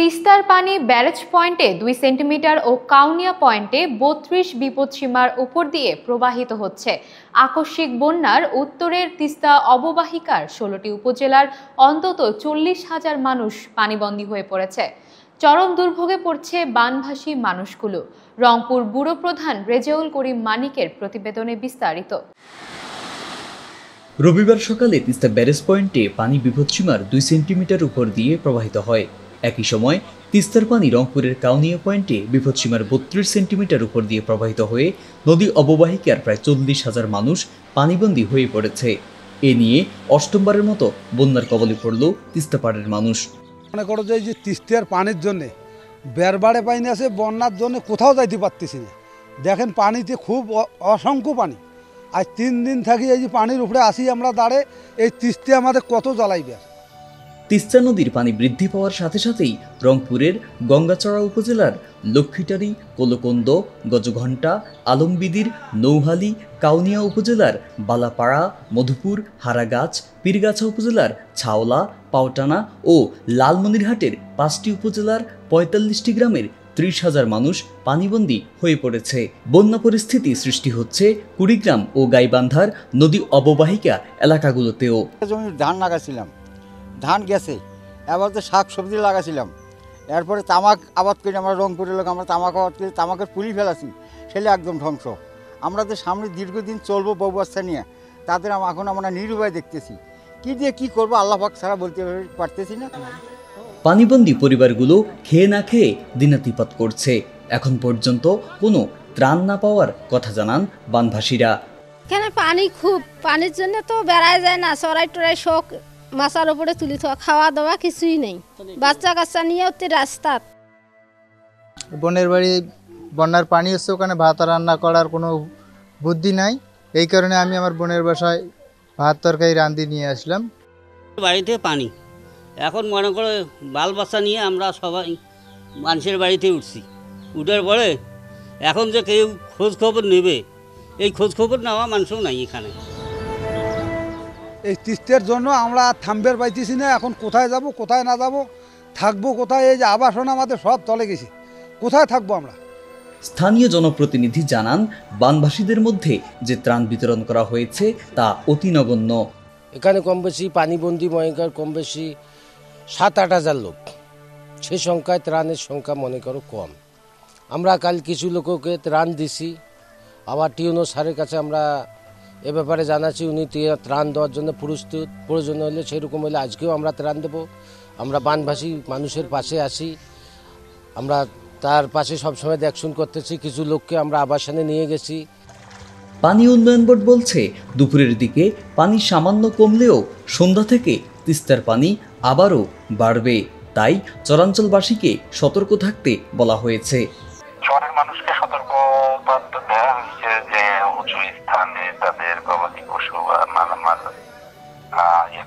তিস্তার পানি ব্যারেজ পয়েন্টে ২ সেন্টিমিটার ও কাউনিয়া পয়েন্টে ৩২ বিপদসীমার উপর দিয়ে প্রবাহিত হচ্ছে। আকস্মিক বন্যার উত্তরের তিস্তা অববাহিকার ১৬টি উপজেলার অন্তত ৪০,০০০ মানুষ পানিবন্দী হয়ে পড়েছে। চরম দুর্ভোগে পড়ছে বানভাসী মানুষগুলো। রংপুর ব্যুরো প্রধান রেজাউল করিম মানিকের প্রতিবেদনে বিস্তারিত। রবিবার সকালে তিস্তা ব্যারেজ পয়েন্টে পানি বিপদসীমার ২ সেন্টিমিটার উপর দিয়ে প্রবাহিত হয়। একই সময় তিস্তার পানি রংপুরের কাউনিয়া পয়েন্টে বিপদসীমার ৩২ সেন্টিমিটার উপর দিয়ে প্রবাহিত হয়ে নদী অববাহিকার প্রায় ৪০,০০০ মানুষ পানিবন্দী হয়ে পড়েছে। এ নিয়ে অষ্টমবারের মতো বন্যার কবলে পড়ল তিস্তাপাড়ের মানুষ। মনে করো যে তিস্তার পানির জন্য বেরবাড়ে পানি আছে, বন্যার জন্য কোথাও যাইতে পারতেছি না। দেখেন পানিতে খুব অসংখ্য পানি। আজ ৩ দিন থাকি এই যে পানির উপরে আসি আমরা দাঁড়ে, এই তিস্তা আমাদের কত জ্বালাইবে। তিস্তা নদীর পানি বৃদ্ধি পাওয়ার সাথে সাথেই রংপুরের গঙ্গাচড়া উপজেলার লক্ষ্মীটারি, কোলকন্দ, গজঘণ্টা, আলমবিদির, নৌহালি, কাউনিয়া উপজেলার বালাপাড়া, মধুপুর, হারাগাছ, পীরগাছা উপজেলার ছাওলা, পাওটানা ও লালমনিরহাটের ৫টি উপজেলার ৪৫টি গ্রামের ৩০,০০০ মানুষ পানিবন্দী হয়ে পড়েছে। বন্যা পরিস্থিতি সৃষ্টি হচ্ছে কুড়িগ্রাম ও গাইবান্ধার নদী অববাহিকা এলাকাগুলোতেও। জমি ধান লাগাছিলাম, ধান গেছে, এবার তো শাক সবজি লাগাছিলাম, এরপরে তামাক আবাদ করি আমরা রংপুরের লোক, আমরা তামাক আবাদ করি, তামাকের পুলি ফেলাছি, সেটা একদম ধ্বংস। আমরা তো সামনে দীর্ঘদিন চলবো বউ বাচ্চা নিয়ে, তাদের এখন আমরা নিরুপায় দেখতেছি, কি দিয়ে কি করবো আল্লাহ পাক ছাড়া বলতে পারতেছি না। পানিবন্দী পরিবারগুলো খেয়ে না খেয়ে দিনাতিপাত করছে। এখন পর্যন্ত কোনো ত্রাণ না পাওয়ার কথা জানান বানভাসীরা। এখানে পানি খুব, পানির জন্য তো বেড়ায় যায় না, চড়াই টড়াই শোক মাছার উপরে তুলি থাকা, খাওয়া দাওয়া কিছুই নেই, বাচ্চা কাচ্চা নিয়ে ওতে রাস্তা। বোনের বাড়ি বন্যার পানি হচ্ছে, ওখানে ভাত রান্না করার কোনো বুদ্ধি নাই, এই কারণে আমি আমার বোনের বাসায় ভাত তরকারি রাঁধি নিয়ে আসলাম। বাড়িতে পানি, এখন মনে করো বাল বাচ্চা নিয়ে আমরা সবাই মানুষের বাড়িতে উঠছি। উঠার পরে এখন যে কেউ খোঁজ খবর নেবে, এই খোঁজ খবর নেওয়া মানুষও নাই এখানে। এই তিস্তার জন্য আমরা থামবের পাইতেছি না, এখন কোথায় যাব কোথায় না যাব, থাকবো কোথায়। এই যে আবাসন আমাদের সব চলে গেছে, কোথায় থাকবো আমরা। স্থানীয় জনপ্রতিনিধি জানান, বানভাসীদের মধ্যে যে ত্রাণ বিতরণ করা হয়েছে তা অতি নগণ্য। এখানে কম বেশি পানিবন্দী ময়ঙ্কার কম বেশি ৭-৮ হাজার লোক, সে সংখ্যায় ত্রাণের সংখ্যা মনে করো কম। আমরা কাল কিছু লোককে ত্রাণ দিছি, আবার টিউনো স্যারের কাছে আমরা এ ব্যাপারে জানাচ্ছি, উনি ত্রাণ দেওয়ার জন্য প্রস্তুত, প্রয়োজন হলে সেরকম হলে আজকেও আমরা ত্রাণ দেব। আমরা বানভাসী মানুষের পাশে আসি, আমরা তার পাশে সবসময় দেখশুন করতেছি। কিছু লোককে আমরা আবাসনে নিয়ে গেছি। পানি উন্নয়ন বোর্ড বলছে, দুপুরের দিকে পানি সামান্য কমলেও সন্ধ্যা থেকে তিস্তার পানি আবারও বাড়বে। তাই চরাঞ্চলবাসীকে সতর্ক থাকতে বলা হয়েছে। শহরের মানুষকে সতর্ক দেওয়া হয়েছে যে উঁচু স্থানে তাদের গবাদি পশু বা মালামাল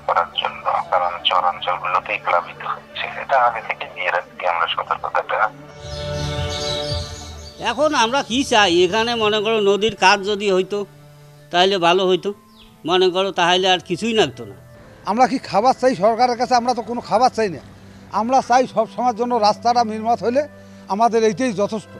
করার জন্য, কারণ চরাঞ্চলগুলোতেই প্লাবিত হচ্ছে। এটা আগে থেকে দিয়ে রাখছি আমরা সতর্কতাটা। এখন আমরা কি চাই, এখানে মনে করো নদীর কাজ যদি হইতো তাহলে ভালো হইতো, মনে করো তাহলে আর কিছুই লাগতো না। আমরা কি খাবার চাই সরকারের কাছে? আমরা তো কোনো খাবার চাই না, আমরা চাই সব সময়ের জন্য রাস্তাটা নির্মাণ হলে আমাদের এইটাই যথেষ্ট।